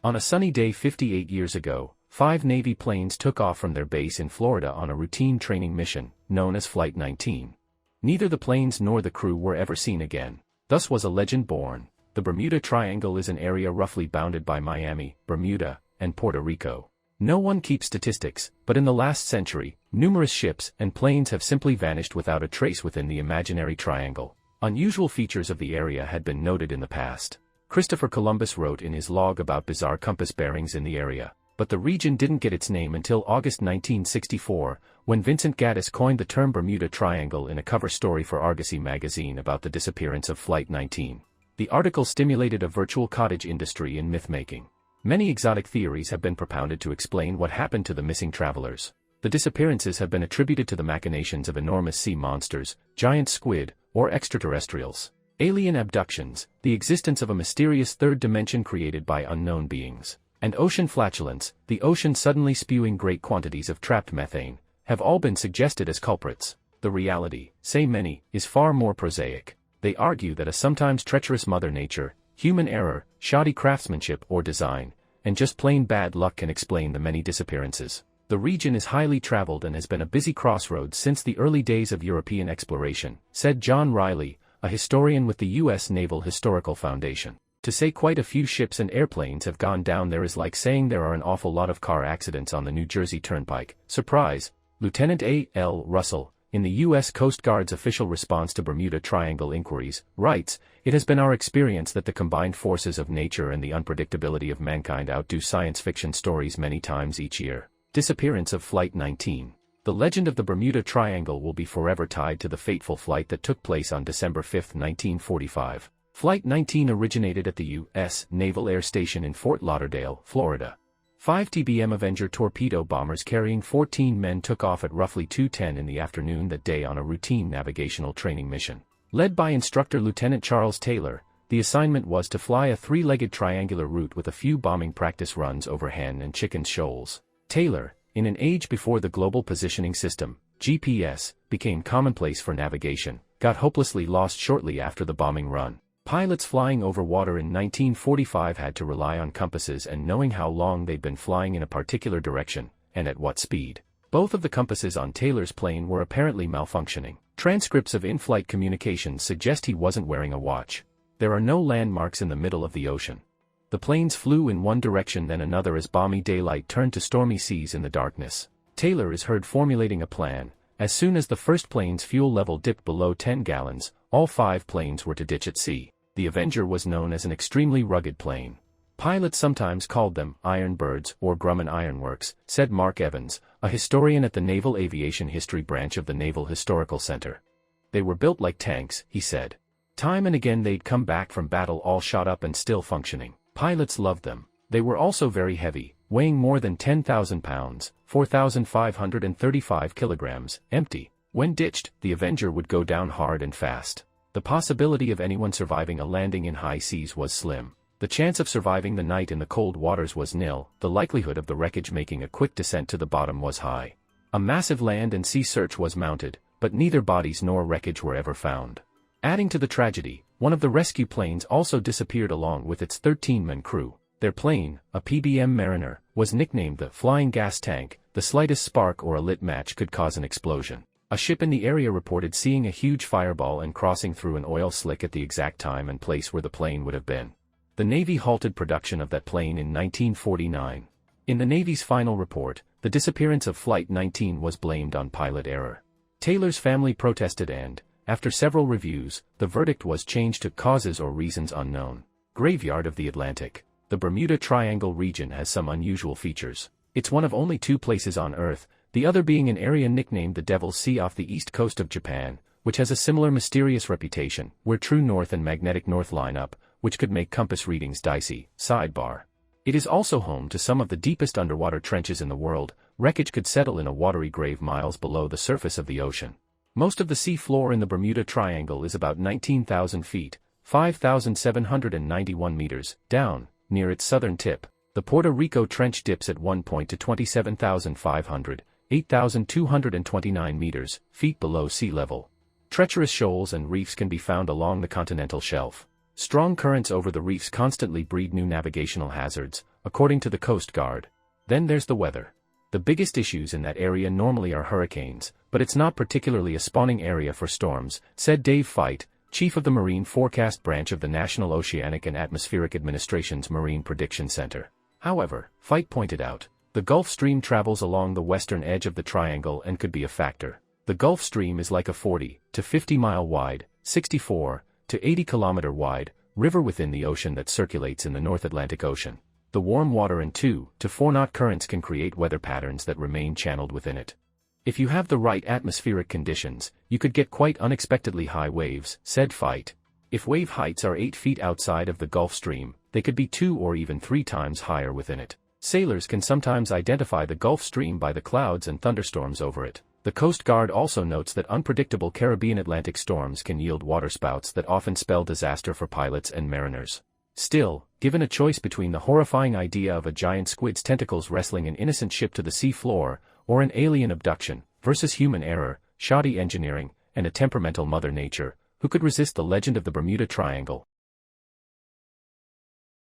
On a sunny day 58 years ago, 5 Navy planes took off from their base in Florida on a routine training mission, known as Flight 19. Neither the planes nor the crew were ever seen again. Thus was a legend born. The Bermuda Triangle is an area roughly bounded by Miami, Bermuda, and Puerto Rico. No one keeps statistics, but in the last century, numerous ships and planes have simply vanished without a trace within the imaginary triangle. Unusual features of the area had been noted in the past. Christopher Columbus wrote in his log about bizarre compass bearings in the area, but the region didn't get its name until August 1964, when Vincent Gaddis coined the term Bermuda Triangle in a cover story for Argosy magazine about the disappearance of Flight 19. The article stimulated a virtual cottage industry in myth-making. Many exotic theories have been propounded to explain what happened to the missing travelers. The disappearances have been attributed to the machinations of enormous sea monsters, giant squid, or extraterrestrials. Alien abductions, the existence of a mysterious third dimension created by unknown beings, and ocean flatulence, the ocean suddenly spewing great quantities of trapped methane, have all been suggested as culprits. The reality, say many, is far more prosaic. They argue that a sometimes treacherous Mother Nature, human error, shoddy craftsmanship or design, and just plain bad luck can explain the many disappearances. The region is highly traveled and has been a busy crossroads since the early days of European exploration, said John Riley, a historian with the U.S. Naval Historical Foundation. To say quite a few ships and airplanes have gone down there is like saying there are an awful lot of car accidents on the New Jersey Turnpike. Surprise! Lieutenant A. L. Russell, in the U.S. Coast Guard's official response to Bermuda Triangle inquiries, writes, "It has been our experience that the combined forces of nature and the unpredictability of mankind outdo science fiction stories many times each year." Disappearance of Flight 19. The legend of the Bermuda Triangle will be forever tied to the fateful flight that took place on December 5, 1945. Flight 19 originated at the U.S. Naval Air Station in Fort Lauderdale, Florida. 5 TBM Avenger torpedo bombers carrying 14 men took off at roughly 2:10 in the afternoon that day on a routine navigational training mission. Led by instructor Lieutenant Charles Taylor, the assignment was to fly a 3-legged triangular route with a few bombing practice runs over Hen and Chicken Shoals. Taylor, in an age before the Global Positioning System, GPS, became commonplace for navigation, got hopelessly lost shortly after the bombing run. Pilots flying over water in 1945 had to rely on compasses and knowing how long they'd been flying in a particular direction, and at what speed. Both of the compasses on Taylor's plane were apparently malfunctioning. Transcripts of in-flight communications suggest he wasn't wearing a watch. There are no landmarks in the middle of the ocean. The planes flew in one direction then another as balmy daylight turned to stormy seas in the darkness. Taylor is heard formulating a plan. As soon as the first plane's fuel level dipped below 10 gallons, all 5 planes were to ditch at sea. The Avenger was known as an extremely rugged plane. Pilots sometimes called them Iron Birds or Grumman Ironworks, said Mark Evans, a historian at the Naval Aviation History Branch of the Naval Historical Center. They were built like tanks, he said. Time and again they'd come back from battle all shot up and still functioning. Pilots loved them. They were also very heavy, weighing more than 10,000 pounds, 4,535 kilograms, empty. When ditched, the Avenger would go down hard and fast. The possibility of anyone surviving a landing in high seas was slim. The chance of surviving the night in the cold waters was nil. The likelihood of the wreckage making a quick descent to the bottom was high. A massive land and sea search was mounted, but neither bodies nor wreckage were ever found. Adding to the tragedy, one of the rescue planes also disappeared along with its 13-man crew. Their plane, a PBM Mariner, was nicknamed the Flying Gas Tank. The slightest spark or a lit match could cause an explosion. A ship in the area reported seeing a huge fireball and crossing through an oil slick at the exact time and place where the plane would have been. The Navy halted production of that plane in 1949. In the Navy's final report, the disappearance of Flight 19 was blamed on pilot error. Taylor's family protested and, after several reviews, the verdict was changed to causes or reasons unknown. Graveyard of the Atlantic. The Bermuda Triangle region has some unusual features. It's one of only 2 places on Earth, the other being an area nicknamed the Devil's Sea off the east coast of Japan, which has a similar mysterious reputation, where true north and magnetic north line up, which could make compass readings dicey. Sidebar. It is also home to some of the deepest underwater trenches in the world. Wreckage could settle in a watery grave miles below the surface of the ocean. Most of the sea floor in the Bermuda Triangle is about 19,000 feet, 5,791 meters, down, near its southern tip. The Puerto Rico Trench dips at one point to 27,500, 8,229 meters, feet below sea level. Treacherous shoals and reefs can be found along the continental shelf. Strong currents over the reefs constantly breed new navigational hazards. according to the Coast Guard. Then there's the weather. The biggest issues in that area normally are hurricanes, but it's not particularly a spawning area for storms, said Dave Fite, chief of the Marine Forecast Branch of the National Oceanic and Atmospheric Administration's Marine Prediction Center. However, Fite pointed out, the Gulf Stream travels along the western edge of the triangle and could be a factor. The Gulf Stream is like a 40 to 50 mile wide, 64 to 80 kilometer wide river within the ocean that circulates in the North Atlantic Ocean. The warm water and 2 to 4 knot currents can create weather patterns that remain channeled within it. If you have the right atmospheric conditions, you could get quite unexpectedly high waves, said Fite. If wave heights are 8 feet outside of the Gulf Stream, they could be 2 or even 3 times higher within it. Sailors can sometimes identify the Gulf Stream by the clouds and thunderstorms over it. The Coast Guard also notes that unpredictable Caribbean Atlantic storms can yield waterspouts that often spell disaster for pilots and mariners. Still, given a choice between the horrifying idea of a giant squid's tentacles wrestling an innocent ship to the sea floor, or an alien abduction, versus human error, shoddy engineering, and a temperamental Mother Nature, who could resist the legend of the Bermuda Triangle,